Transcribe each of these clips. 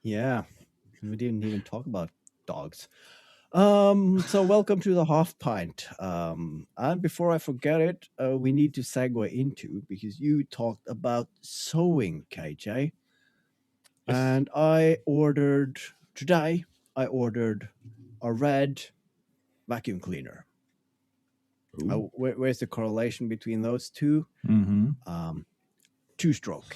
Yeah, we didn't even talk about dogs. So welcome to the Half Pint. And before I forget it, we need to segue into because you talked about sewing, KJ, Yes. and today. I ordered a red vacuum cleaner. Ooh. Where's the correlation between those two? Mm-hmm. Two-stroke.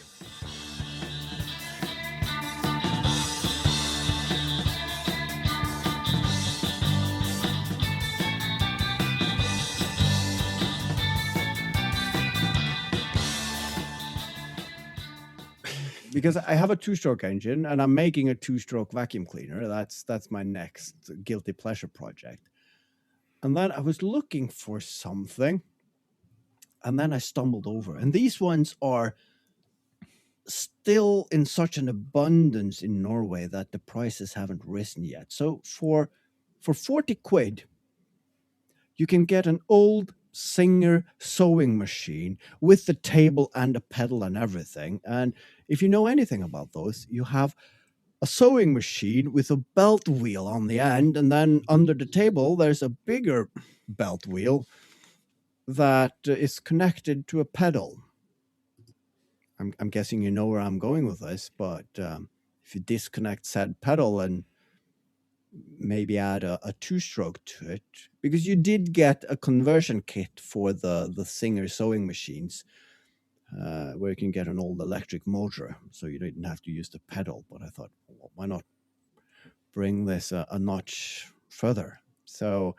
Because I have a two-stroke engine and I'm making a two-stroke vacuum cleaner. That's my next guilty pleasure project. And then I was looking for something, and then I stumbled over. And these ones are still in such an abundance in Norway that the prices haven't risen yet. So for 40 quid, you can get an old Singer sewing machine with the table and a pedal and everything. And if you know anything about those, you have a sewing machine with a belt wheel on the end, and then under the table there's a bigger belt wheel that is connected to a pedal. I'm guessing you know where I'm going with this, but if you disconnect said pedal and maybe add a two-stroke to it, because you did get a conversion kit for the Singer sewing machines, where you can get an old electric motor, so you didn't have to use the pedal. But I thought, well, why not bring this a notch further? So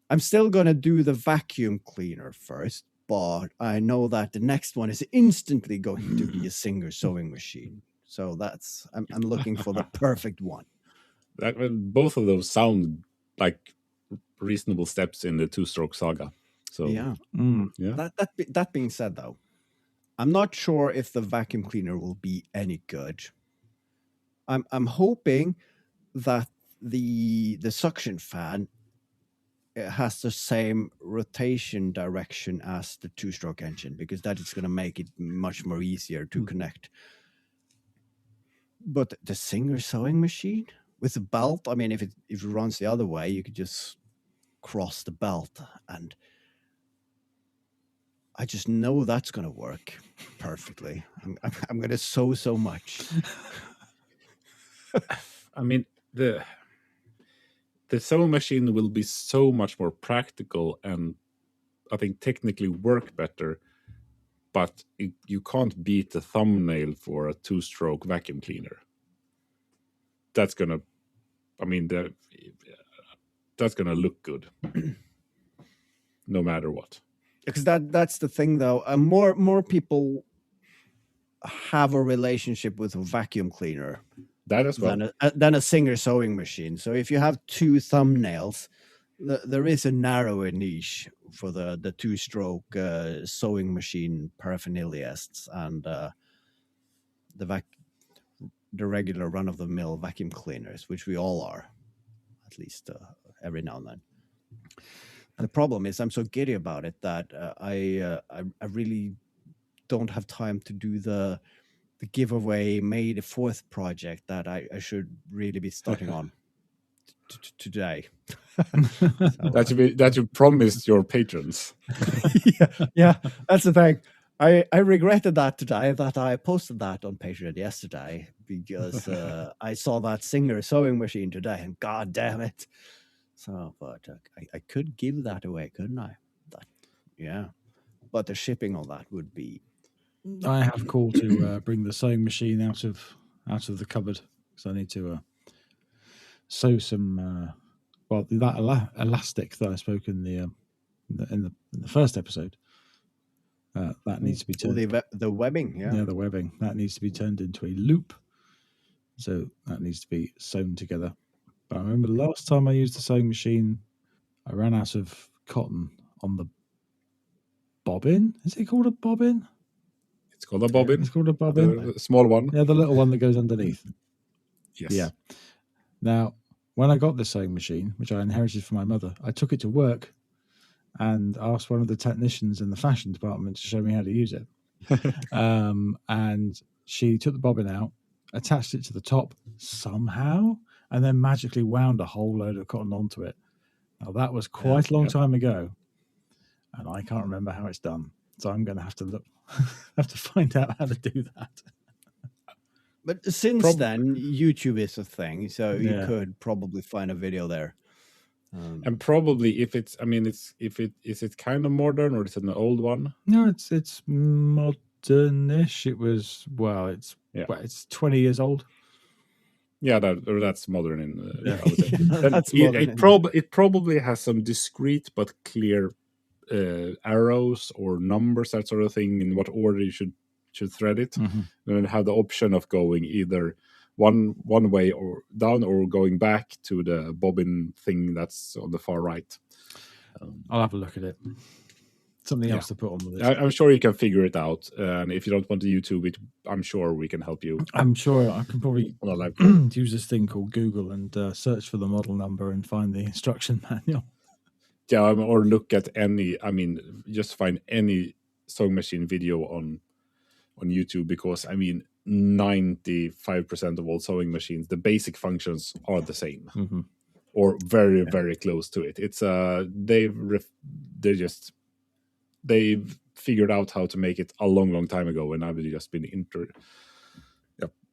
I'm still going to do the vacuum cleaner first, but I know that the next one is instantly going to be a Singer sewing machine. So I'm looking for the perfect one. Both of those sound like reasonable steps in the two-stroke saga. So Yeah. yeah. That being said, though, I'm not sure if the vacuum cleaner will be any good. I'm hoping that the suction fan has the same rotation direction as the two-stroke engine, because that is going to make it much more easier to connect. But the Singer sewing machine with the belt, I mean, if it runs the other way, you could just cross the belt, and I just know that's going to work perfectly. I'm going to sew so much. I mean, the sewing machine will be so much more practical and I think technically work better, but you can't beat the thumbnail for a two-stroke vacuum cleaner. That's gonna, I mean, that's gonna look good, no matter what. Because that's the thing, though. More people have a relationship with a vacuum cleaner That as well. than a Singer sewing machine. So if you have two thumbnails, there is a narrower niche for the two-stroke sewing machine paraphernalists and the regular run-of-the-mill vacuum cleaners, which we all are, at least every now and then. And the problem is I'm so giddy about it that I really don't have time to do the giveaway May the 4th project that I should really be starting on today. That you promised your patrons. yeah, that's the thing. I regretted that today, that I posted that on Patreon yesterday, because I saw that Singer sewing machine today, and god damn it. So, but I could give that away, couldn't I? Yeah. But the shipping on that would be... I have called to bring the sewing machine out of the cupboard, because I need to sew some. That elastic that I spoke in the first episode, that needs to be turned. The webbing, yeah, the webbing that needs to be turned into a loop. So that needs to be sewn together. But I remember the last time I used the sewing machine, I ran out of cotton on the bobbin. Is it called a bobbin? It's called a bobbin. It's called a bobbin. The small one. Yeah, the little one that goes underneath. Yes. Yeah. Now, when I got the sewing machine, which I inherited from my mother, I took it to work and asked one of the technicians in the fashion department to show me how to use it. And she took the bobbin out, attached it to the top, somehow, and then magically wound a whole load of cotton onto it. Now that was quite a long Yeah. time ago, and I can't remember how it's done. So I'm going to have to look, have to find out how to do that. But since then, YouTube is a thing, so you Yeah. could probably find a video there. And probably if it's, I mean, is it kind of modern or is it an old one? No, it's modernish. It was it's 20 years old. Yeah, that's modern in Yeah. I would say. Then That's modern. it probably has some discrete but clear arrows or numbers, that sort of thing, in what order you should thread it, and then have the option of going either one way or down, or going back to the bobbin thing that's on the far right. I'll have a look at it. Something else to put on the list. I'm sure you can figure it out, and if you don't want to YouTube it, I'm sure we can help you. I'm sure I can probably use this thing called Google and search for the model number and find the instruction manual. Yeah, or look at any. I mean, just find any sewing machine video on YouTube, because I mean, 95% of all sewing machines, the basic functions are the same, or very very close to it. It's they've figured out how to make it a long time ago, and I've just been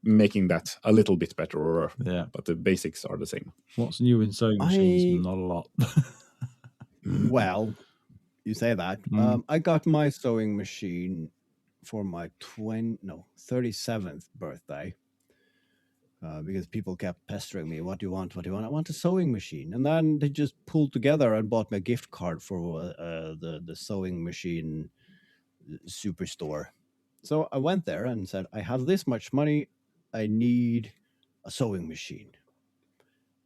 making that a little bit better. But the basics are the same. What's new in sewing machines? Not a lot. Well, you say that. I got my sewing machine for my 37th birthday, because people kept pestering me. What do you want? What do you want? I want a sewing machine. And then they just pulled together and bought me a gift card for the sewing machine superstore. So I went there and said, I have this much money. I need a sewing machine.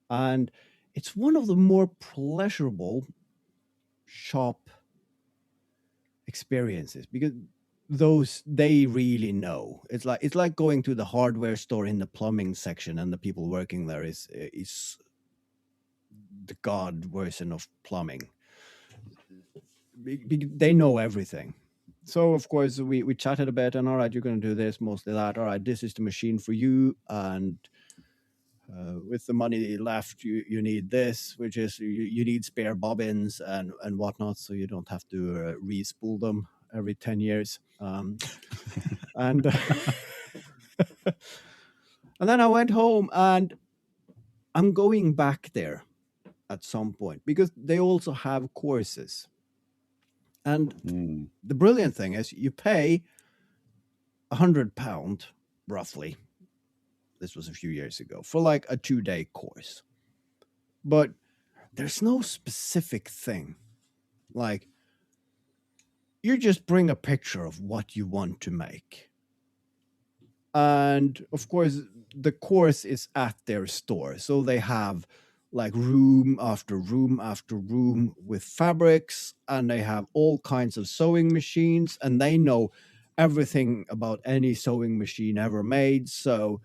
And it's one of the more pleasurable shop experiences, because they really know. It's like going to the hardware store in the plumbing section, and the people working there is the god version of plumbing. They know everything. So of course we chatted a bit, and all right, you're going to do this, mostly that. All right, this is the machine for you, and with the money left, you need this, which is you need spare bobbins and whatnot, so you don't have to re-spool them every 10 years. And and then I went home, and I'm going back there at some point, because they also have courses. And the brilliant thing is you pay £100 roughly. This was a few years ago, for like a 2-day course. But there's no specific thing. Like, you just bring a picture of what you want to make. And of course, the course is at their store. So they have like room after room after room with fabrics, and they have all kinds of sewing machines, and they know everything about any sewing machine ever made. So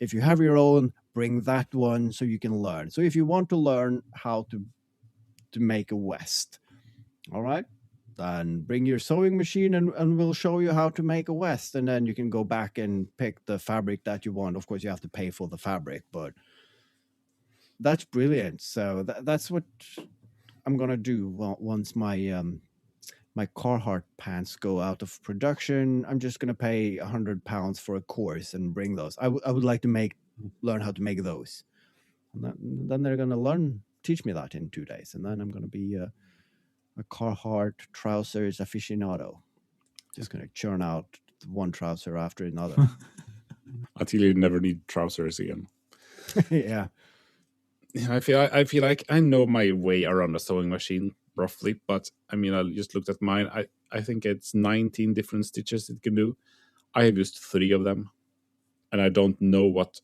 if you have your own, bring that one so you can learn. So if you want to learn how to make a vest, all right, then bring your sewing machine, and we'll show you how to make a vest. And then you can go back and pick the fabric that you want. Of course, you have to pay for the fabric, but that's brilliant. So that's what I'm going to do once my my Carhartt pants go out of production. I'm just going to pay £100 for a course and bring those. I would like to learn how to make those. And then they're going to teach me that in 2 days. And then I'm going to be a Carhartt trousers aficionado. Just going to churn out one trouser after another. Until you never need trousers again. Yeah. I feel like I know my way around a sewing machine roughly, but I mean, I just looked at mine. I think it's 19 different stitches it can do. I have used 3 of them, and I don't know what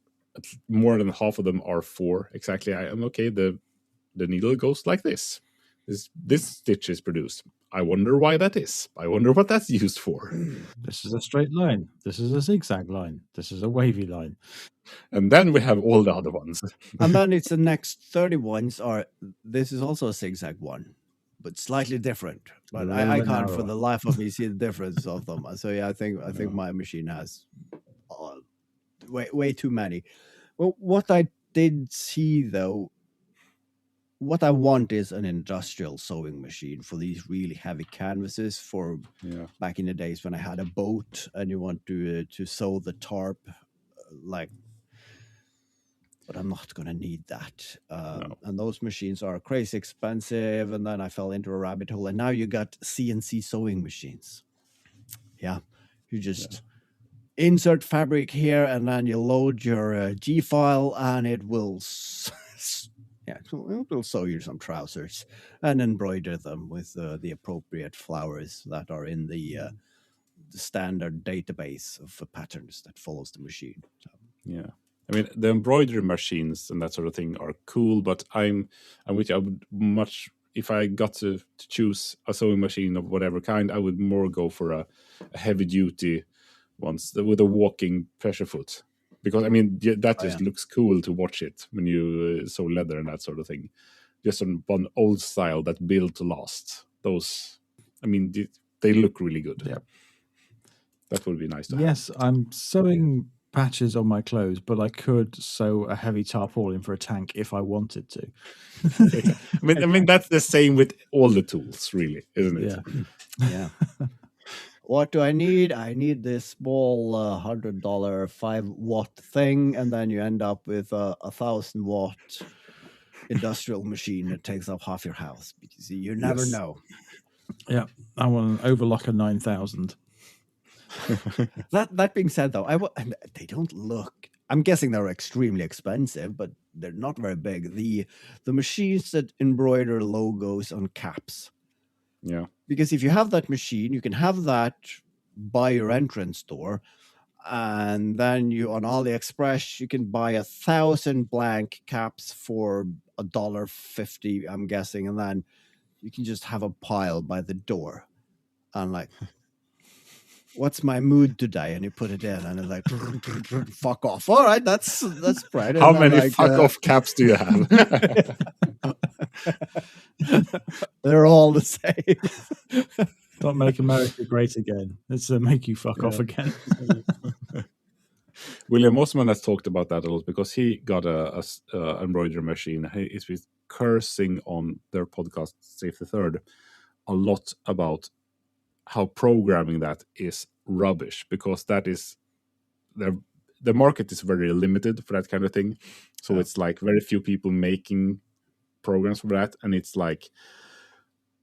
more than half of them are for exactly. I am okay. The needle goes like this. This stitch is produced. I wonder why that is. I wonder what that's used for. This is a straight line. This is a zigzag line. This is a wavy line. And then we have all the other ones. And then it's the next 30 ones this is also a zigzag one, but slightly different. But I can't for the life of me see the difference of them. So yeah, I think my machine has way too many. Well, what I did see though, what I want is an industrial sewing machine for these really heavy canvases. For Yeah. back in the days when I had a boat and you want to sew the tarp, like. But I'm not going to need that. No. And those machines are crazy expensive. And then I fell into a rabbit hole. And now you got CNC sewing machines. Yeah. You just insert fabric here and then you load your G file and it will, it will sew you some trousers and embroider them with the appropriate flowers that are in the standard database of patterns that follows the machine. So. Yeah. I mean, the embroidery machines and that sort of thing are cool, but I'm with you. I would much, if I got to choose a sewing machine of whatever kind, I would more go for a heavy duty ones with a walking pressure foot, because I mean that just looks cool to watch it when you sew leather and that sort of thing. Just on one old style that built to last. Those, I mean, they look really good. Yeah, that would be nice to have. Yes, I'm sewing patches on my clothes, but I could sew a heavy tarpaulin for a tank if I wanted to. I mean that's the same with all the tools, really, isn't it? Yeah. What do I need? I need this small $100 5-watt thing, and then you end up with a 1,000-watt industrial machine that takes up half your house, because you never know. Yeah, I want an Overlocker 9000. That being said, though, they don't look. I'm guessing they're extremely expensive, but they're not very big. The machines that embroider logos on caps. Yeah. Because if you have that machine, you can have that by your entrance door, and then you on AliExpress you can buy 1,000 blank caps for $1.50, I'm guessing, and then you can just have a pile by the door. And like, what's my mood today? And you put it in, and it's like, fuck off. All right, that's right. How many fuck off caps do you have? They're all the same. Don't make America great again. It's make you fuck off again. William Osman has talked about that a lot, because he got a embroidery machine. He is cursing on their podcast, Save the Third, a lot about how programming that is rubbish, because that is the market is very limited for that kind of thing. So it's like very few people making programs for that, and it's like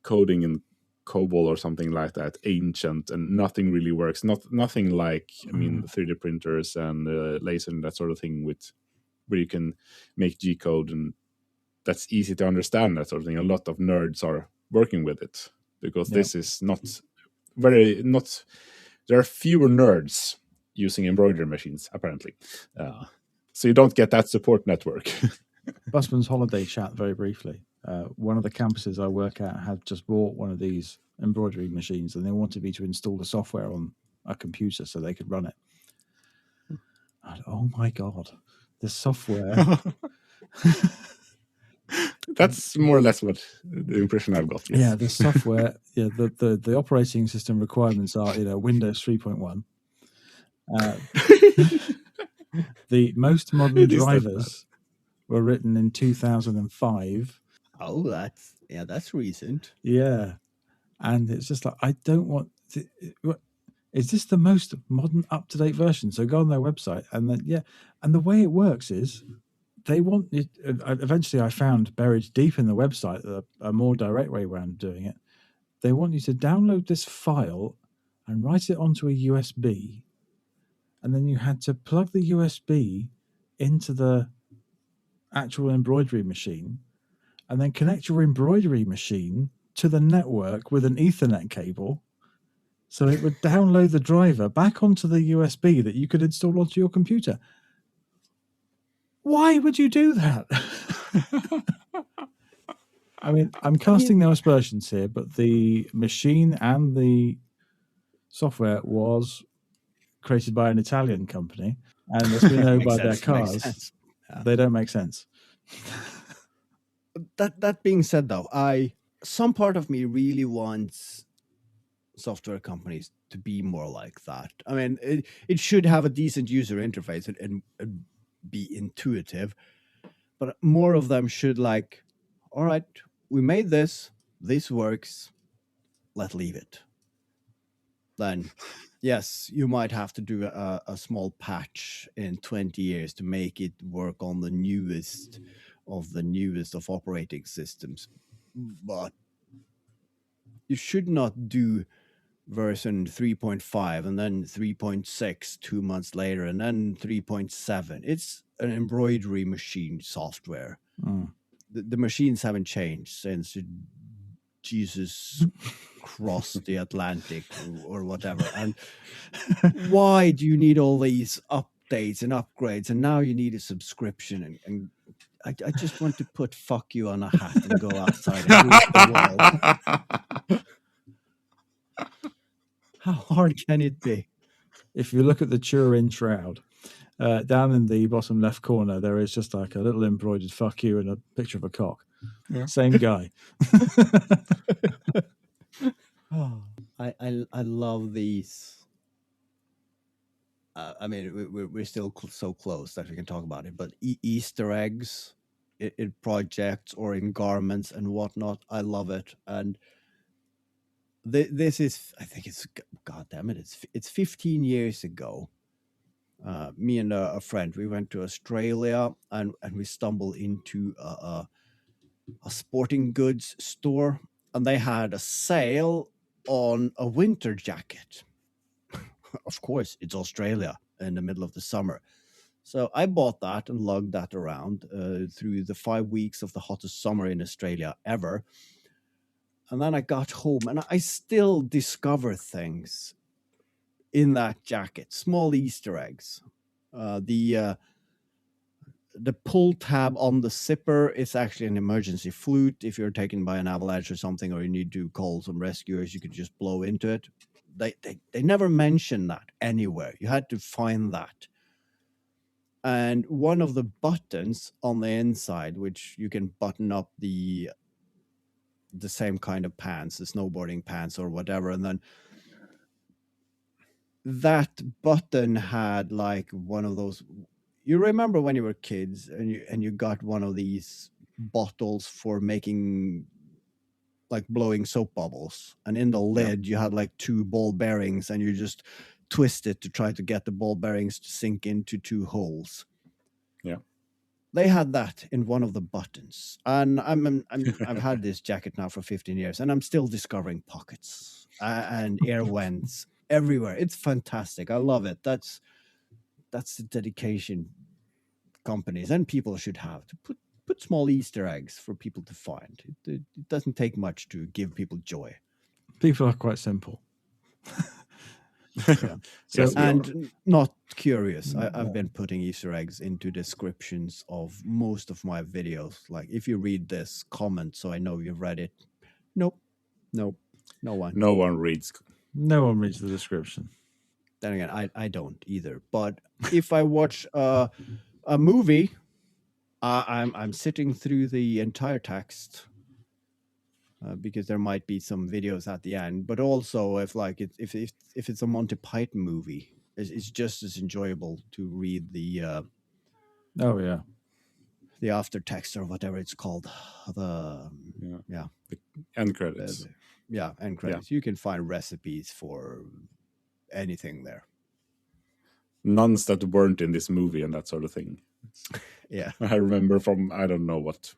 coding in COBOL or something like that, ancient, and nothing really works. Nothing like, I mean, 3D printers and laser and that sort of thing, where you can make G code, and that's easy to understand, that sort of thing. A lot of nerds are working with it, because this is not. There are fewer nerds using embroidery machines, apparently. So you don't get that support network. Busman's holiday chat, very briefly. One of the campuses I work at had just bought one of these embroidery machines, and they wanted me to install the software on a computer so they could run it. And, oh my God, the software. That's more or less what the impression I've got. Yes. Yeah, the software. Yeah, the operating system requirements are Windows 3.1. The most modern drivers were written in 2005. Oh, that's recent. Yeah, and it's just like, I don't want. Is this the most modern, up to date version? So go on their website, and then and the way it works is, they want it. Eventually, I found buried deep in the website a more direct way around doing it. They want you to download this file and write it onto a USB, and then you had to plug the USB into the actual embroidery machine, and then connect your embroidery machine to the network with an Ethernet cable, so it would download the driver back onto the USB that you could install onto your computer. Why would you do that? I mean, I'm casting no aspersions here, but the machine and the software was created by an Italian company, and as we know by their cars, they don't make sense. That being said, though, some part of me really wants software companies to be more like that. I mean, it should have a decent user interface, and be intuitive, but more of them should like, all right, we made this works, let's leave it. Then yes, you might have to do a small patch in 20 years to make it work on the newest of operating systems, but you should not do version 3.5 and then 3.6 2 months later and then 3.7. It's an embroidery machine software. The machines haven't changed since Jesus crossed the Atlantic or whatever. And why do you need all these updates and upgrades? And now you need a subscription. And I just want to put "fuck you" on a hat and go outside and greet the world. How hard can it be? If you look at the Turin shroud, down in the bottom left corner, there is just like a little embroidered "fuck you" and a picture of a cock. Yeah. Same guy. Oh, I love these. I mean, we're still so close that we can talk about it, but Easter eggs in projects or in garments and whatnot, I love it. And this is, I think it's, God damn it, it's 15 years ago. Me and a friend, we went to Australia and we stumbled into a sporting goods store, and they had a sale on a winter jacket. Of course, it's Australia in the middle of the summer. So I bought that and lugged that around through the 5 weeks of the hottest summer in Australia ever. And then I got home and I still discover things in that jacket, small Easter eggs. The pull tab on the zipper is actually an emergency flute. If you're taken by an avalanche or something, or you need to call some rescuers, you could just blow into it. They never mentioned that anywhere. You had to find that. And one of the buttons on the inside, which you can button up the same kind of pants, the snowboarding pants or whatever, and then that button had like one of those. You remember when you were kids and you got one of these bottles for making, like, blowing soap bubbles, and in the lid you had like 2 ball bearings, and you just twist it to try to get the ball bearings to sink into 2 holes. Yeah. They had that in one of the buttons, and I've had this jacket now for 15 years, and I'm still discovering pockets and air vents everywhere. It's fantastic. I love it. That's the dedication companies and people should have, to put small Easter eggs for people to find. It doesn't take much to give people joy. People are quite simple. Yeah. So, Yes, we and not curious. I've been putting Easter eggs into descriptions of most of my videos. Like, if you read this, comment so I know you've read it. Nope. No one. No one reads. No one reads the description. Then again, I don't either. But if I watch a movie, I'm sitting through the entire text because there might be some videos at the end. But also, if it's a Monty Python movie, it's just as enjoyable to read the the after text or whatever it's called. The end credits. End credits. You can find recipes for anything there. Nuns that weren't in this movie and that sort of thing. Yeah. I remember from, I don't know what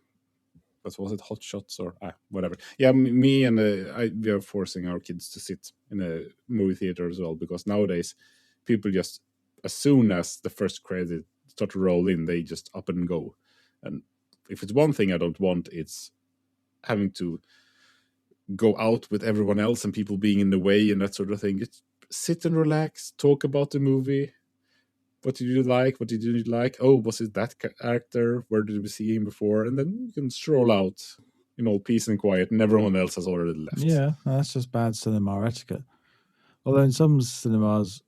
was it, Hot Shots or whatever. Yeah, me and we are forcing our kids to sit in a movie theater as well, because nowadays people just, as soon as the first credit start to roll in, they just up and go. And if it's one thing I don't want, it's having to go out with everyone else and people being in the way and that sort of thing. Just sit and relax, talk about the movie. What did you like? What did you like? Oh, was it that actor? Where did we see him before? And then you can stroll out in all peace and quiet, and everyone else has already left. Yeah, that's just bad cinema etiquette. Although in some cinemas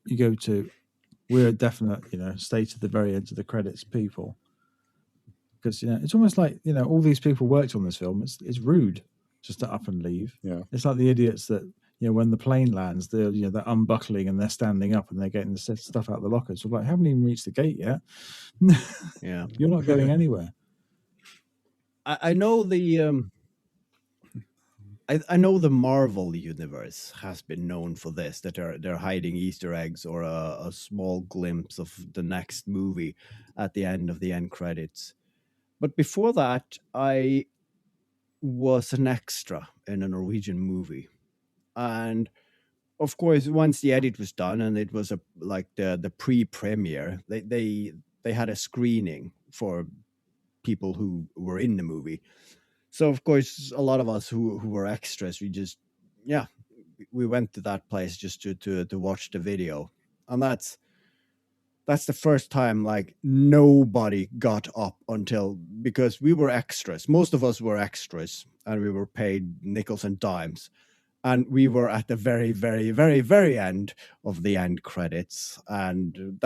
you go to, we're definite, stay to the very end of the credits people. Because, it's almost like, all these people worked on this film. It's rude just to up and leave. Yeah. It's like the idiots that when the plane lands, they're unbuckling and they're standing up and they're getting the stuff out of the lockers. So like, haven't even reached the gate yet. Yeah. You're not going anywhere. I know the I know the Marvel universe has been known for this, that they're hiding Easter eggs or a small glimpse of the next movie at the end of the end credits. But before that, I was an extra in a Norwegian movie. And of course, once the edit was done and it was like the pre-premiere, they had a screening for people who were in the movie. So of course, a lot of us who were extras, we went to that place just to watch the video, and that's the first time like nobody got up because we were extras. Most of us were extras, and we were paid nickels and dimes, and we were at the very, very, very, very end of the end credits, and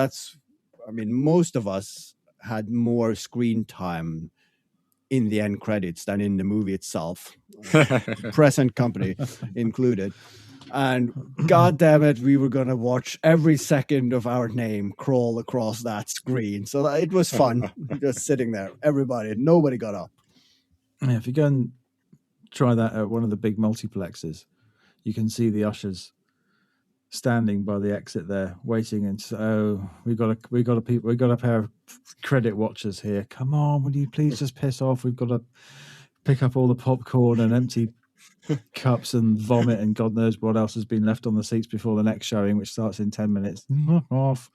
most of us had more screen time in the end credits than in the movie itself, present company included. And god damn it, we were going to watch every second of our name crawl across that screen. So it was fun just sitting there. Nobody got up. Yeah, if you go and try that at one of the big multiplexes, you can see the ushers standing by the exit there, waiting, and we got a pair of credit watchers here. Come on, will you please just piss off? We've got to pick up all the popcorn and empty cups and vomit and God knows what else has been left on the seats before the next showing, which starts in 10 minutes. Off.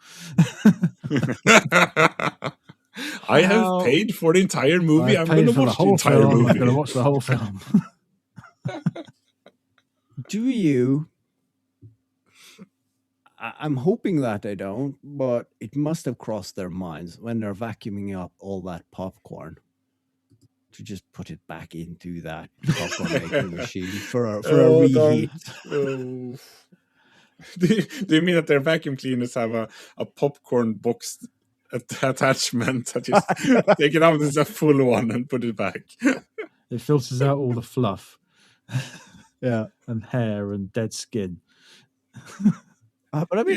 I have paid for the entire movie. I'm going to watch the entire movie. I'm going to watch the whole film. Do you? I'm hoping that they don't, but it must have crossed their minds when they're vacuuming up all that popcorn to just put it back into that popcorn making machine for a reheat. Do you mean that their vacuum cleaners have a popcorn box attachment that you take it out as a full one and put it back? It filters out all the fluff. Yeah. And hair and dead skin. But I mean,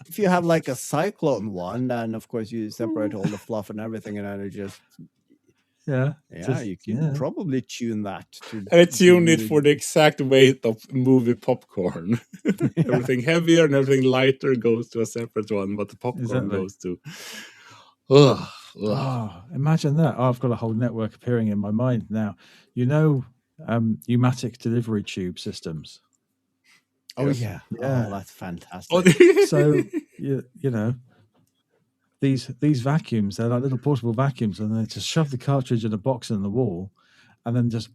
if you have like a cyclone one, then of course you separate all the fluff and everything, and then it just you can probably tune that. And tune it for the exact weight of movie popcorn. Everything heavier and everything lighter goes to a separate one, but the popcorn goes to. Imagine that! I've got a whole network appearing in my mind now. Pneumatic delivery tube systems. Oh yeah. Oh, that's fantastic. So these vacuums, they're like little portable vacuums, and they just shove the cartridge in a box in the wall, and then just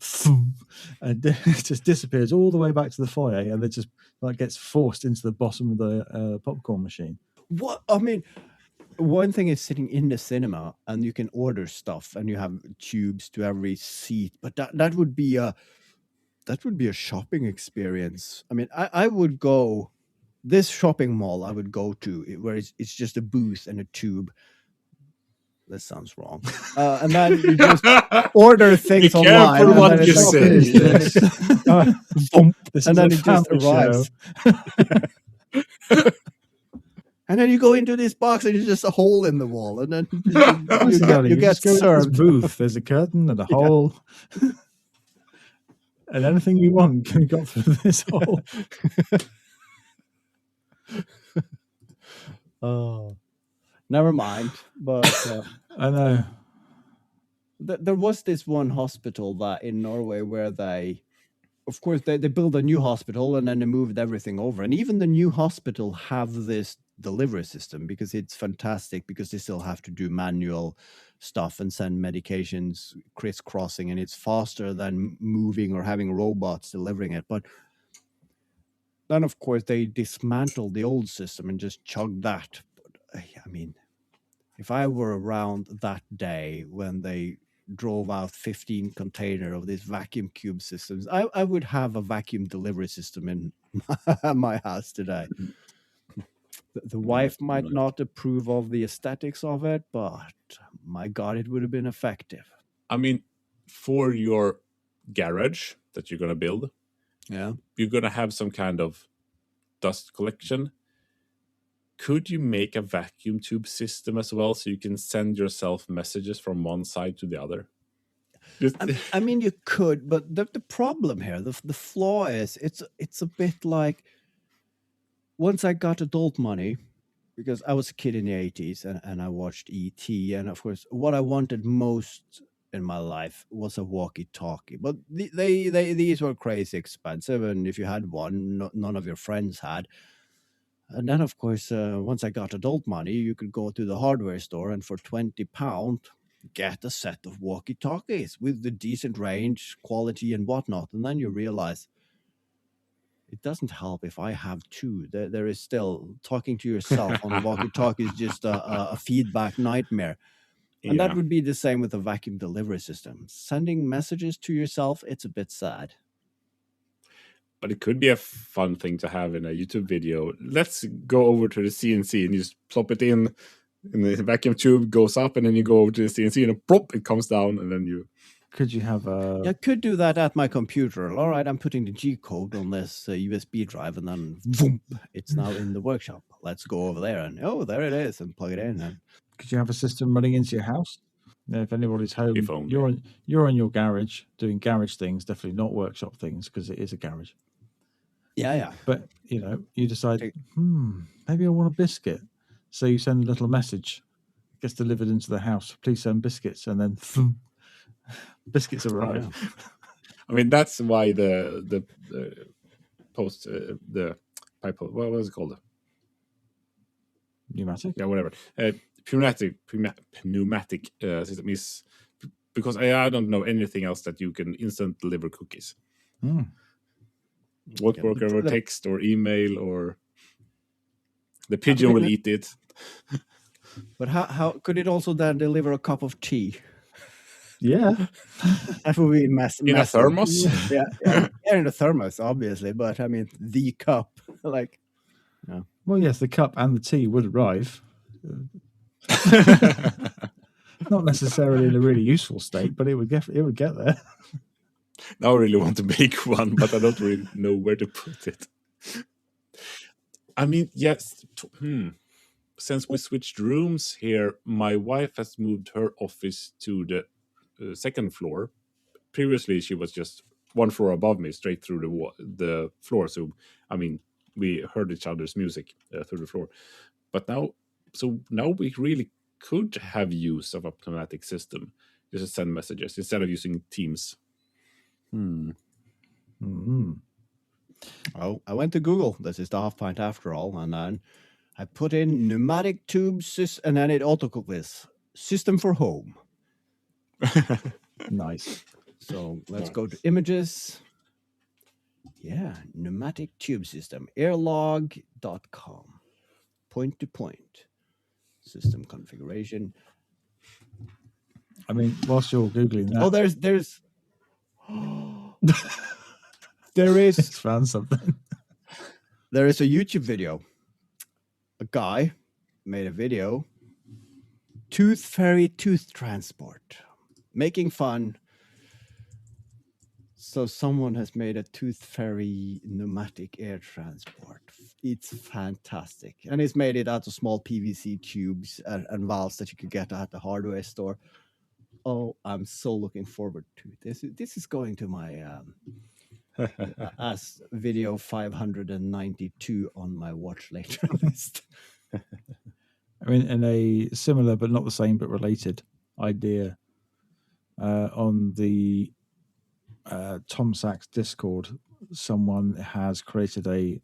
and it just disappears all the way back to the foyer, and it just like gets forced into the bottom of the popcorn machine. What I mean, one thing is sitting in the cinema and you can order stuff and you have tubes to every seat, but that would be a shopping experience. I mean, I would go this shopping mall I would go to where it's just a booth and a tube. That sounds wrong. And then you just order things online. Careful what you say. And then it just arrives. And then you go into this box and it's just a hole in the wall, and then you get served. Booth. There's a curtain and a hole. And anything you want can go through this hole. Oh, never mind. But I know there was this one hospital that in Norway where they build a new hospital and then they moved everything over, and even the new hospital have this delivery system because it's fantastic, because they still have to do manual stuff and send medications crisscrossing, and it's faster than moving or having robots delivering it. But then of course they dismantled the old system and just chugged that. But I mean, if I were around that day when they drove out 15 container of these vacuum cube systems, I would have a vacuum delivery system in my house today. The wife might not approve of the aesthetics of it, but my God, it would have been effective. I mean, for your garage that you're going to build, you're going to have some kind of dust collection. Could you make a vacuum tube system as well, so you can send yourself messages from one side to the other? I mean, you could, but the problem here, the flaw is, it's a bit like, once I got adult money, because I was a kid in the 80s and I watched E.T. And of course, what I wanted most in my life was a walkie-talkie. But these were crazy expensive, and if you had one, none of your friends had. And then, of course, once I got adult money, you could go to the hardware store and for £20 get a set of walkie-talkies with the decent range, quality, and whatnot. And then you realize it doesn't help if I have two. There is still talking to yourself on a walkie-talkie is just a feedback nightmare. And that would be the same with a vacuum delivery system. Sending messages to yourself, it's a bit sad. But it could be a fun thing to have in a YouTube video. Let's go over to the CNC and you just plop it in the vacuum tube, goes up, and then you go over to the CNC and plop, it comes down, and then you... Could you have a... Yeah, I could do that at my computer. All right, I'm putting the G-code on this USB drive, and then boom, it's now in the workshop. Let's go over there, and there it is, and plug it in. And... Could you have a system running into your house? If anybody's home, you're in your garage doing garage things, definitely not workshop things, because it is a garage. Yeah. But, you decide, maybe I want a biscuit. So you send a little message, gets delivered into the house, please send biscuits, and then biscuits arrive. I mean, that's why the post, the pipe, what was it called? Pnumatic? Yeah, whatever. Pneumatic system is, because I don't know anything else that you can instant deliver cookies. What work over text or email, or the pigeon will eat it. But how could it also then deliver a cup of tea? Yeah. That would be massive. In a thermos? Yeah, in a thermos, obviously. But I mean, the cup, like... No. Well, yes, the cup and the tea would arrive. Not necessarily in a really useful state, but it would get there. Now I really want to make one, but I don't really know where to put it. I mean, yes. Since we switched rooms here, my wife has moved her office to the second floor. Previously, she was just one floor above me, straight through the floor. So, I mean, we heard each other's music through the floor. But now we really could have use of a Pnumatic system just to send messages instead of using Teams. Oh, I went to Google. This is the half pint after all, and then I put in pneumatic tubes, and then it autocompletes system for home. Nice. So let's go to images. Yeah, pneumatic tube system, airlog.com. Point to point. System configuration. I mean, whilst you're Googling that. Oh, there's there is Just found something. There is a YouTube video. A guy made a video. Tooth Fairy tooth transport. Making fun. So someone has made a Tooth Fairy pneumatic air transport. It's fantastic. And he's made it out of small PVC tubes and valves that you could get at the hardware store. Oh, I'm so looking forward to this. This is going to my as video 592 on my watch later list. I mean, in a similar but not the same but related idea, on the Tom Sachs Discord, someone has created a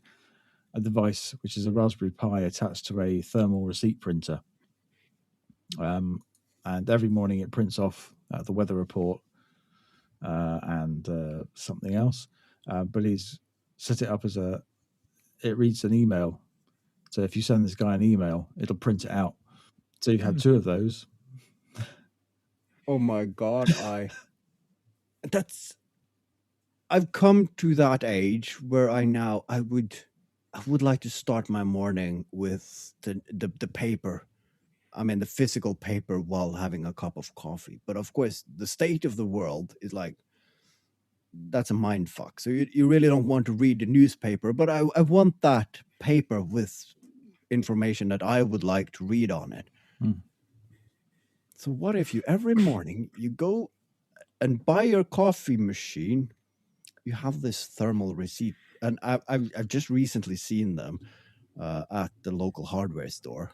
device which is a Raspberry Pi attached to a thermal receipt printer. And every morning it prints off the weather report and something else. But he's set it up as it reads an email. So if you send this guy an email, it'll print it out. So you've had two of those. Oh my God. I've come to that age where I would like to start my morning with the paper. I mean, the physical paper while having a cup of coffee. But of course, the state of the world is like, that's a mind fuck. So you really don't want to read the newspaper, but I want that paper with information that I would like to read on it. So what if you every morning you go and buy your coffee machine, you have this thermal receipt, and I've just recently seen them at the local hardware store.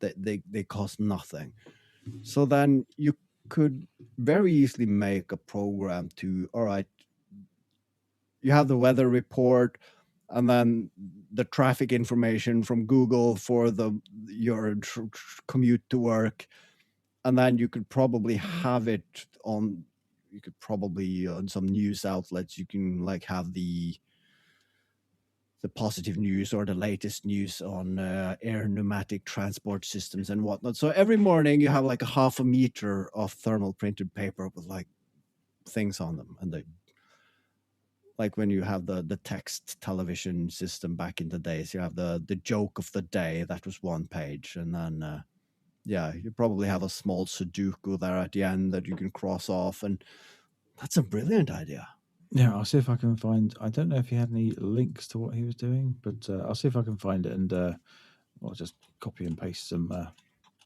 They cost nothing. So then you could very easily make a program to, all right, you have the weather report and then the traffic information from Google for your commute to work. And then you could probably have it on, on some news outlets, you can like have the positive news or the latest news on air pneumatic transport systems and whatnot. So every morning you have like a half a meter of thermal printed paper with like things on them, and they like when you have the text television system back in the days, you have the joke of the day, that was one page, and then you probably have a small Sudoku there at the end that you can cross off, and that's a brilliant idea. Yeah, I'll see if I can find. I don't know if he had any links to what he was doing, but I'll see if I can find it, and I'll just copy and paste some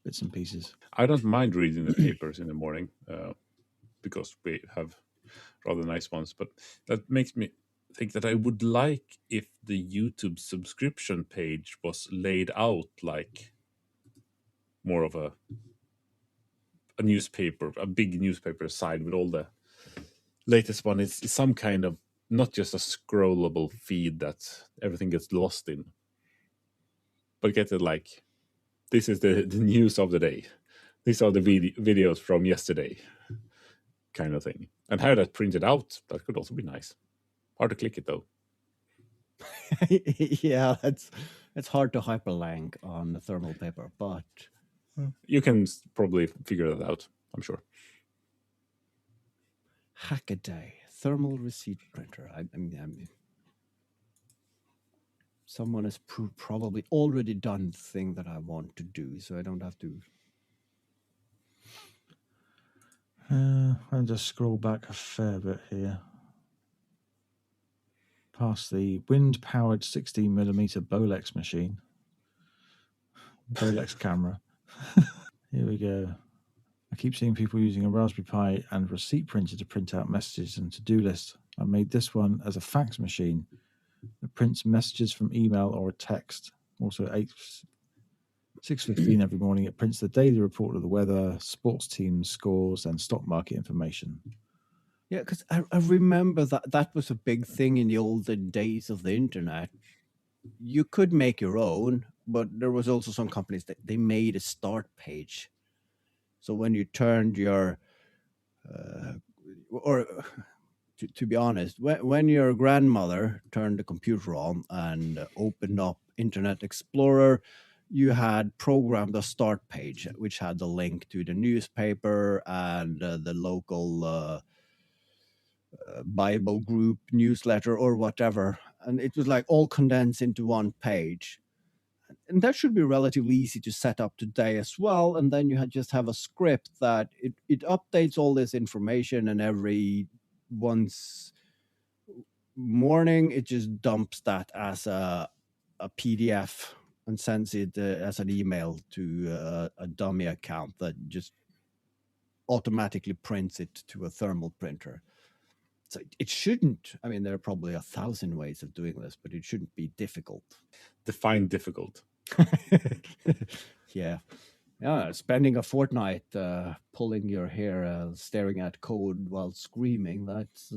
bits and pieces. I don't mind reading the papers in the morning because we have rather nice ones, but that makes me think that I would like if the YouTube subscription page was laid out like more of a newspaper, a big newspaper side with all the latest one. It's some kind of, not just a scrollable feed that everything gets lost in, but get it like, this is the news of the day. These are the videos from yesterday, kind of thing. And have that printed out, that could also be nice. Hard to click it though. Yeah, it's hard to hyperlink on the thermal paper, but you can probably figure that out, I'm sure. Hackaday thermal receipt printer. I mean, someone has probably already done the thing that I want to do, so I don't have to. I'll just scroll back a fair bit here. Past the wind-powered 16mm Bolex machine. Bolex camera. Here we go. I keep seeing people using a Raspberry Pi and receipt printer to print out messages and to-do lists. I made this one as a fax machine. It prints messages from email or a text. Also at 6:15 every morning, it prints the daily report of the weather, sports teams, scores, and stock market information. Yeah, because I remember that was a big thing in the olden days of the internet. You could make your own, but there was also some companies that they made a start page. So when you turned your, to be honest, when your grandmother turned the computer on and opened up Internet Explorer, you had programmed a start page, which had the link to the newspaper and the local Bible group newsletter or whatever. And it was like all condensed into one page. And that should be relatively easy to set up today as well. And then you just have a script that it updates all this information, and every once morning it just dumps that as a PDF and sends it as an email to a dummy account that just automatically prints it to a thermal printer. So it shouldn't, I mean, there are probably 1,000 ways of doing this, but it shouldn't be difficult. Define difficult. Yeah. Spending a fortnight pulling your hair, staring at code while screaming, that's,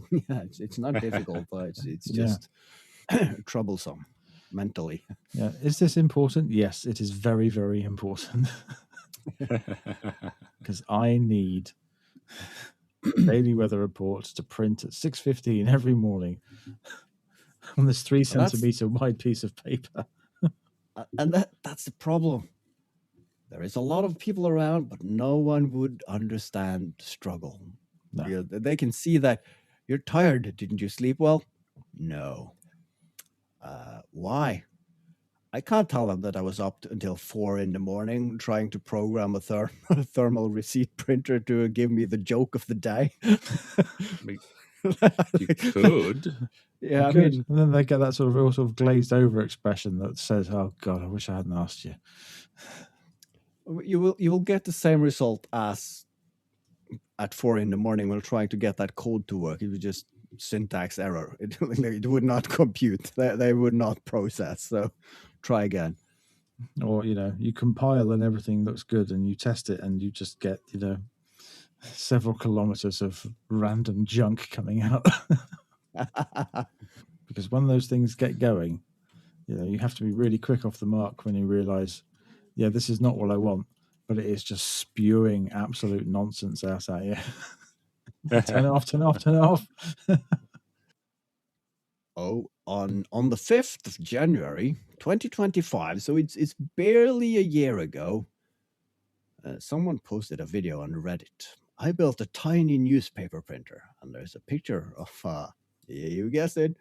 it's not difficult, but it's just troublesome mentally. Yeah. Is this important? Yes, it is very, very important. Because I need daily weather reports to print at 6:15 every morning on this 3 centimeter wide piece of paper. And that's the problem. There is a lot of people around, but no one would understand the struggle. No. They can see that you're tired. Didn't you sleep well? No. Why? I can't tell them that I was up until 4 a.m. trying to program a thermal receipt printer to give me the joke of the day. You could. Yeah, I Good. mean, And then they get that sort of real sort of glazed over expression that says, "Oh God, I wish I hadn't asked you." you will get the same result as at 4 a.m. when trying to get that code to work. It was just syntax error. It would not compute. They would not process. So try again. Or you compile and everything looks good, and you test it, and you just get several kilometers of random junk coming out. Because when those things get going, you have to be really quick off the mark when you realize, yeah, this is not what I want, but it is just spewing absolute nonsense out at you. Turn it off, turn it off, turn it off. Oh, on the 5th of January, 2025, so it's barely a year ago, someone posted a video on Reddit. I built a tiny newspaper printer, and there's a picture of, you guessed it,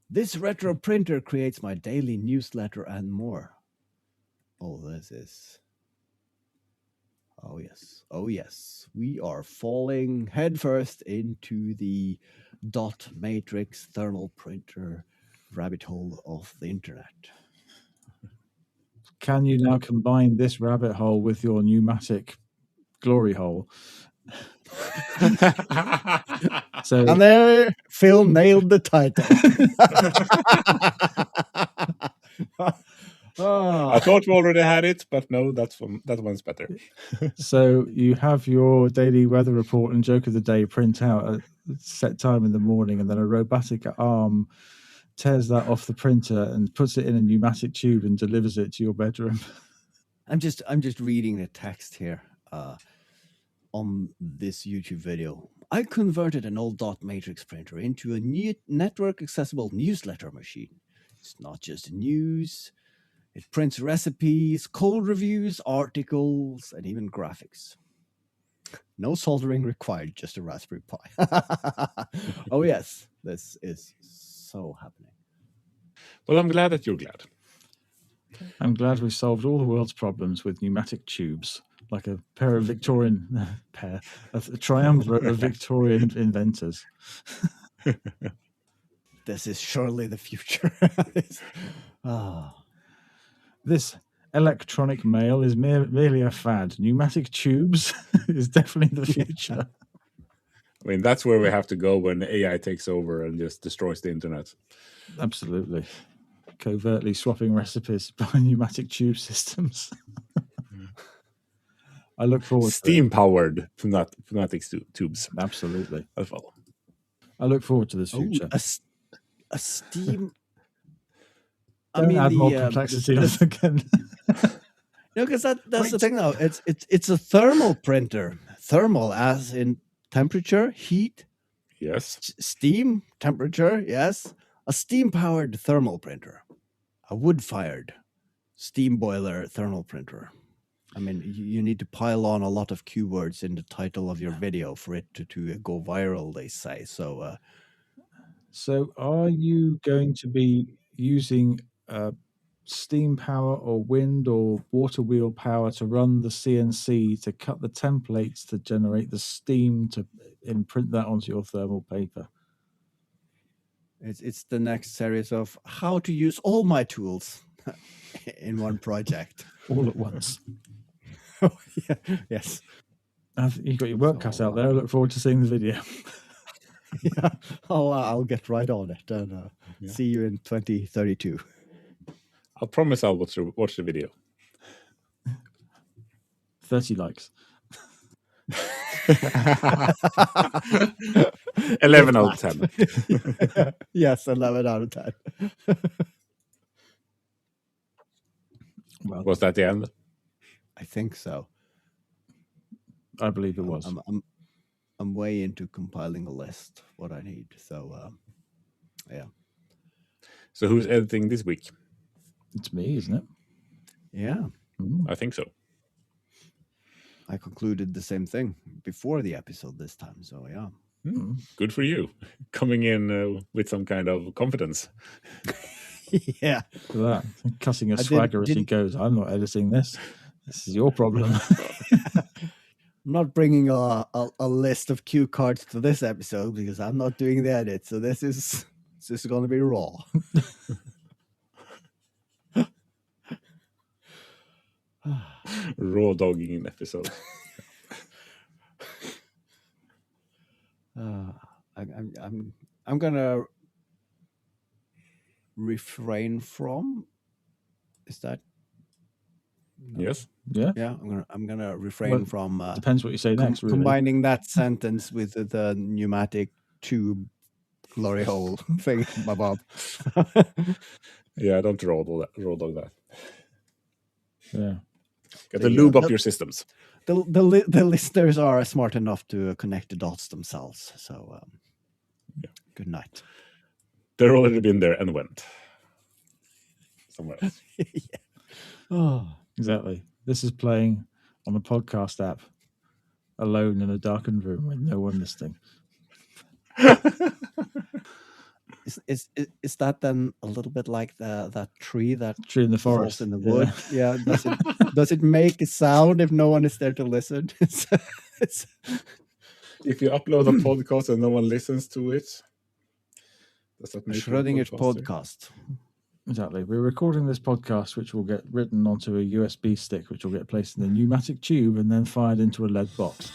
this retro printer creates my daily newsletter and more. Oh, this is... Oh yes, we are falling headfirst into the dot matrix thermal printer rabbit hole of the internet. Can you now combine this rabbit hole with your pneumatic glory hole? So, and there, Phil nailed the title. I thought we already had it, but no, that one's better. So you have your daily weather report and joke of the day print out at a set time in the morning, and then a robotic arm tears that off the printer and puts it in a pneumatic tube and delivers it to your bedroom. I'm just reading the text here on this YouTube video. I converted an old dot matrix printer into a new network accessible newsletter machine. It's not just news. It prints recipes, code reviews, articles, and even graphics. No soldering required, just a Raspberry Pi. Oh yes, this is so happening. Well, I'm glad that you're glad. I'm glad we solved all the world's problems with pneumatic tubes, like a pair of Victorian a triumvirate of Victorian inventors. This is surely the future. This electronic mail is merely a fad. Pneumatic tubes is definitely the future. I mean, that's where we have to go when AI takes over and just destroys the internet. Absolutely. Covertly swapping recipes by pneumatic tube systems. I look forward to steam-powered pneumatic tubes. Absolutely. As well. I look forward to this future. A steam... Don't add more complexity on again. No, because that's the thing now. It's a thermal printer. Thermal as in temperature, heat. Yes. Steam, temperature, yes. A steam-powered thermal printer. A wood-fired steam boiler thermal printer. I mean, you need to pile on a lot of keywords in the title of your video for it to go viral, they say. So are you going to be using steam power or wind or water wheel power to run the CNC to cut the templates to generate the steam to imprint that onto your thermal paper? It's the next series of how to use all my tools in one project. All at once. Yeah, yes. You've got your work cut out there. I look forward to seeing the video. Yeah, I'll get right on it and see you in 2032. I promise I'll watch the video. 30 likes. 11 out of 10. Yes, 11 out of 10. Well, was that the end? I think so. I believe it was. I'm way into compiling a list, what I need. So, yeah. So who's editing this week? It's me, isn't it? Yeah. I think so. I concluded the same thing before the episode this time. So, yeah. Good for you. Coming in with some kind of confidence. Yeah. That. Cussing a swagger as he goes, I'm not editing this. This is your problem. I'm not bringing a list of cue cards to this episode because I'm not doing the edit. So this is going to be raw. Raw dogging an episode. I'm gonna refrain from. Is that? Yes. Yeah. Yeah, I'm gonna refrain Well, from Depends what you say next. Really. combining that sentence with the pneumatic tube glory hole thing, Bob. Yeah, don't raw dog that. Yeah. Got to lube up your systems. The listeners are smart enough to connect the dots themselves. So, good night. They're already been there and went somewhere else. Yeah. Oh, exactly. This is playing on the podcast app, alone in a darkened room with no one listening. Is that then a little bit like that tree that Tree in the falls forest in the wood? Yeah. Does it make a sound if no one is there to listen? If you upload a podcast and no one listens to it, does that make Schrödinger's podcast. Exactly. We're recording this podcast, which will get written onto a USB stick, which will get placed in a pneumatic tube and then fired into a lead box.